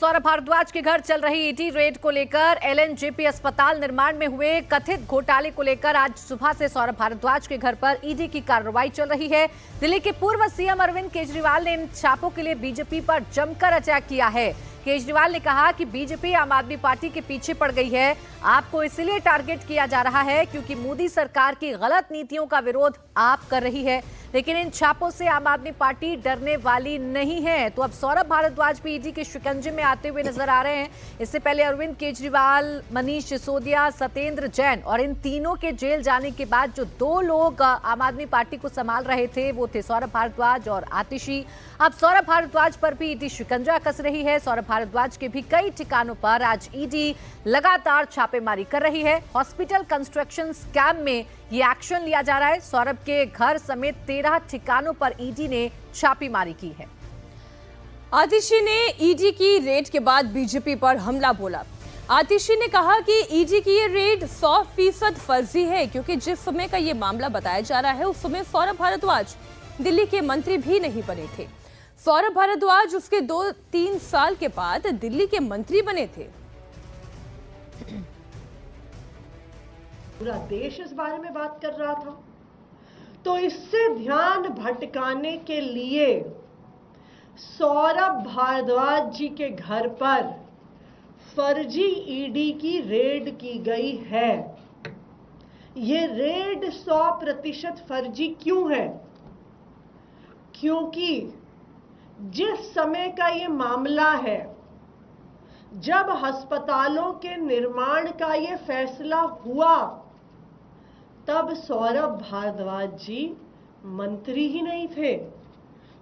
सौरभ भारद्वाज के घर चल रही ईडी रेड को लेकर एलएनजेपी अस्पताल निर्माण में हुए कथित घोटाले को लेकर आज सुबह से सौरभ भारद्वाज के घर पर ईडी की कार्रवाई चल रही है। दिल्ली के पूर्व सीएम अरविंद केजरीवाल ने इन छापों के लिए बीजेपी पर जमकर अटैक किया है। केजरीवाल ने कहा कि बीजेपी आम आदमी पार्टी के पीछे पड़ गई है। आपको इसलिए टारगेट किया जा रहा है क्योंकि मोदी सरकार की गलत नीतियों का विरोध आप कर रही है, लेकिन इन छापों से आम आदमी पार्टी डरने वाली नहीं है। तो अब सौरभ भारद्वाज भी ईडी के शिकंजे में आते हुए नजर आ रहे हैं। इससे पहले अरविंद केजरीवाल, मनीष सिसोदिया, सत्येंद्र जैन और इन तीनों के जेल जाने के बाद जो दो लोग आम आदमी पार्टी को संभाल रहे थे वो थे सौरभ भारद्वाज और आतिशी। अब सौरभ भारद्वाज पर भी ईडी शिकंजा कस रही है। सौरभ भारद्वाज के भी कई ठिकानों पर आज ईडी लगातार छापेमारी कर रही है। हॉस्पिटल कंस्ट्रक्शन स्कैम में ये एक्शन लिया जा रहा है। सौरभ के घर समेत 13 ठिकानों पर ईडी ने छापेमारी की है। आतिशी ने ईडी की रेड के बाद बीजेपी पर हमला बोला। आतिशी ने कहा कि ईडी की ये रेड 100% फर्जी है, क्योंकि जिस समय का ये मामला बताया जा रहा है उस समय सौरभ भारद्वाज दिल्ली के मंत्री भी नहीं बने थे। सौरभ भारद्वाज उसके 2-3 साल के बाद दिल्ली के मंत्री बने थे। पूरा देश इस बारे में बात कर रहा था, तो इससे ध्यान भटकाने के लिए सौरभ भारद्वाज जी के घर पर फर्जी ईडी की रेड की गई है। ये रेड 100% फर्जी क्यों है? क्योंकि जिस समय का ये मामला है, जब अस्पतालों के निर्माण का ये फैसला हुआ, तब सौरभ भारद्वाज जी मंत्री ही नहीं थे।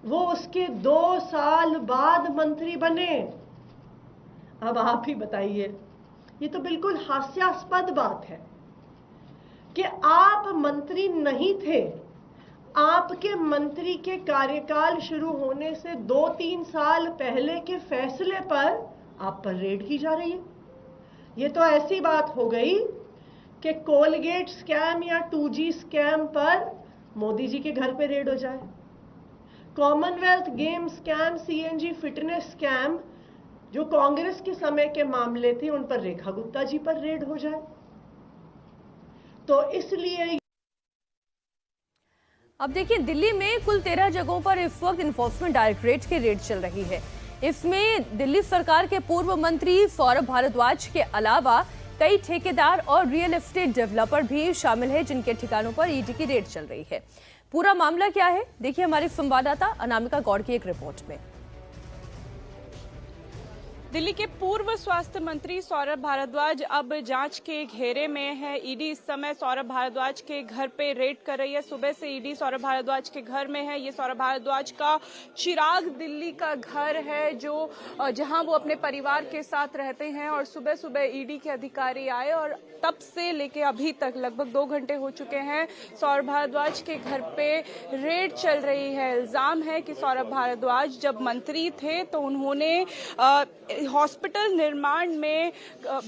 वो उसके 2 साल बाद मंत्री बने। अब आप ही बताइए, ये तो बिल्कुल हास्यास्पद बात है कि आप मंत्री नहीं थे। आपके मंत्री के कार्यकाल शुरू होने से 2-3 साल पहले के फैसले पर आप पर रेड की जा रही है। ये तो ऐसी बात हो गई कि कोलगेट स्कैम या 2G स्कैम पर मोदी जी के घर पे रेड हो जाए, Commonwealth game scam, CNG fitness scam जो कांग्रेस के समय के मामले थे उन पर रेखा गुप्ता जी पर रेड हो जाए। तो इसलिए अब देखिए, दिल्ली में कुल 13 जगहों पर इस वक्त इन्फोर्समेंट डायरेक्टरेट की रेड चल रही है। इसमें दिल्ली सरकार के पूर्व मंत्री सौरभ भारद्वाज के अलावा कई ठेकेदार और रियल एस्टेट डेवलपर भी शामिल हैं, जिनके ठिकानों पर ईडी की रेड चल रही है। पूरा मामला क्या है, देखिए हमारे संवाददाता अनामिका गौड़ की एक रिपोर्ट में। दिल्ली के पूर्व स्वास्थ्य मंत्री सौरभ भारद्वाज अब जांच के घेरे में है। ईडी इस समय सौरभ भारद्वाज के घर पे रेड कर रही है। सुबह से ईडी सौरभ भारद्वाज के घर में है। ये सौरभ भारद्वाज का चिराग दिल्ली का घर है, जो जहां वो अपने परिवार के साथ रहते हैं। और सुबह सुबह ईडी के अधिकारी आए और तब से लेके अभी तक लगभग 2 घंटे हो चुके हैं, सौरभ भारद्वाज के घर पे रेड चल रही है। इल्जाम है कि सौरभ भारद्वाज जब मंत्री थे तो उन्होंने हॉस्पिटल निर्माण में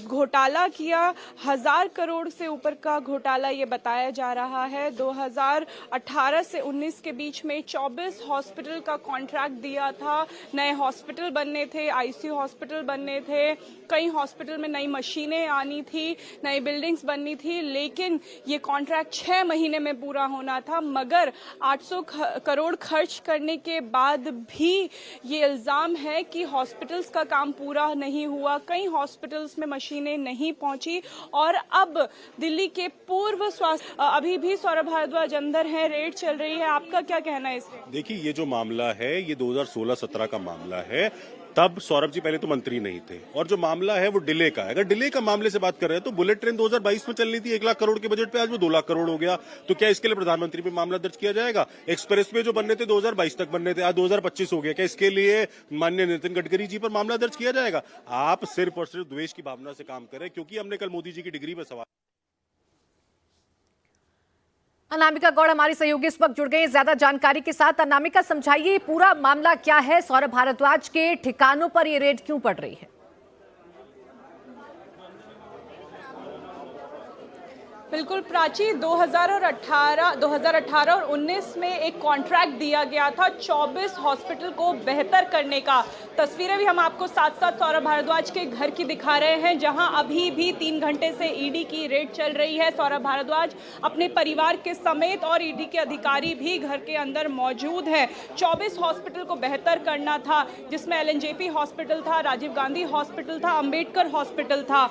घोटाला किया। 1000 करोड़ से ऊपर का घोटाला ये बताया जा रहा है। 2018 से 19 के बीच में 24 हॉस्पिटल का कॉन्ट्रैक्ट दिया था। नए हॉस्पिटल बनने थे, ICU हॉस्पिटल बनने थे, कई हॉस्पिटल में नई मशीनें आनी थी, नई बिल्डिंग्स बननी थी, लेकिन ये कॉन्ट्रैक्ट 6 महीने में पूरा होना था। मगर 800 करोड़ खर्च करने के बाद भी ये इल्जाम है कि हॉस्पिटल्स का काम पूरा नहीं हुआ, कई हॉस्पिटल्स में मशीनें नहीं पहुंची। और अब दिल्ली के पूर्व स्वास्थ्य अभी भी सौरभ भारद्वाज अंदर हैं, रेड चल रही है। आपका क्या कहना है इसमें? देखिए, ये जो मामला है ये 2016-17 का मामला है। तब सौरभ जी पहले तो मंत्री नहीं थे, और जो मामला है वो डिले का है। अगर डिले का मामले से बात कर रहे हैं तो बुलेट ट्रेन 2022 में चलनी थी 1 लाख करोड़ के बजट पे, आज वो 2 लाख करोड़ हो गया। तो क्या इसके लिए प्रधानमंत्री पे मामला दर्ज किया जाएगा? एक्सप्रेस वे जो बनने थे 2022 तक बनने थे, आज 2025 हो गया, क्या इसके लिए माननीय नितिन गडकरी जी पर मामला दर्ज किया जाएगा? आप सिर्फ और सिर्फ द्वेष की भावना से काम करें, क्योंकि हमने कल मोदी जी की डिग्री पर सवाल। अनामिका गौड़ हमारी सहयोगी इस वक्त जुड़ गई ज्यादा जानकारी के साथ। अनामिका, समझाइए पूरा मामला क्या है? सौरभ भारद्वाज के ठिकानों पर ये रेड क्यों पड़ रही है? बिल्कुल प्राची, 2018 और 19 में एक कॉन्ट्रैक्ट दिया गया था 24 हॉस्पिटल को बेहतर करने का। तस्वीरें भी हम आपको साथ साथ सौरभ भारद्वाज के घर की दिखा रहे हैं, जहां अभी भी 3 घंटे से ईडी की रेड चल रही है। सौरभ भारद्वाज अपने परिवार के समेत और ईडी के अधिकारी भी घर के अंदर मौजूद हैं। 24 हॉस्पिटल को बेहतर करना था, जिसमें एलएनजेपी हॉस्पिटल था, राजीव गांधी हॉस्पिटल था, अंबेडकर हॉस्पिटल था।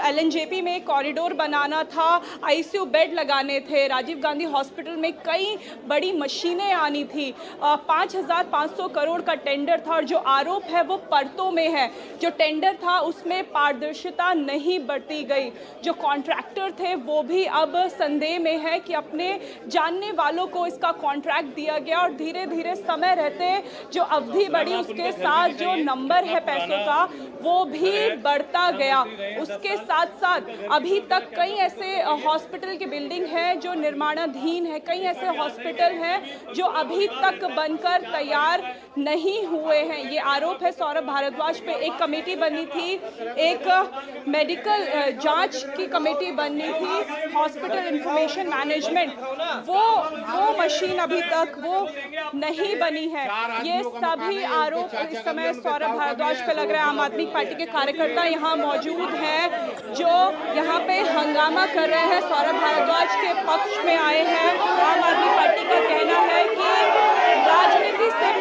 एलएनजेपी में कॉरिडोर बनाना था, आईसीयू बेड लगाने थे। राजीव गांधी हॉस्पिटल में कई बड़ी मशीनें आनी थी। 5,500 करोड़ का टेंडर था और जो आरोप है वो परतों में है। जो टेंडर था उसमें पारदर्शिता नहीं बरती गई। जो कॉन्ट्रैक्टर थे वो भी अब संदेह में है कि अपने जानने वालों को इसका कॉन्ट्रैक्ट दिया गया और धीरे धीरे समय रहते जो अवधि बढ़ी उसके साथ जो नंबर है पैसों का वो भी बढ़ता गया। उसके साथ साथ अभी तक कई ऐसे हॉस्पिटल की बिल्डिंग है जो निर्माणाधीन है, कई ऐसे हॉस्पिटल हैं जो अभी तक बनकर तैयार नहीं हुए हैं। ये आरोप है सौरभ भारद्वाज पे। एक कमेटी बनी थी, एक मेडिकल जांच की कमेटी बनी थी, हॉस्पिटल इंफॉर्मेशन मैनेजमेंट, वो मशीन अभी तक वो नहीं बनी है। ये सभी आरोप इस समय सौरभ भारद्वाज पे लग रहा है। आम आदमी पार्टी के कार्यकर्ता यहाँ मौजूद हैं जो यहाँ पे हंगामा कर रहे हैं, सौरभ भारद्वाज के पक्ष में आए हैं। आम आदमी पार्टी का कहना है कि राजनीति से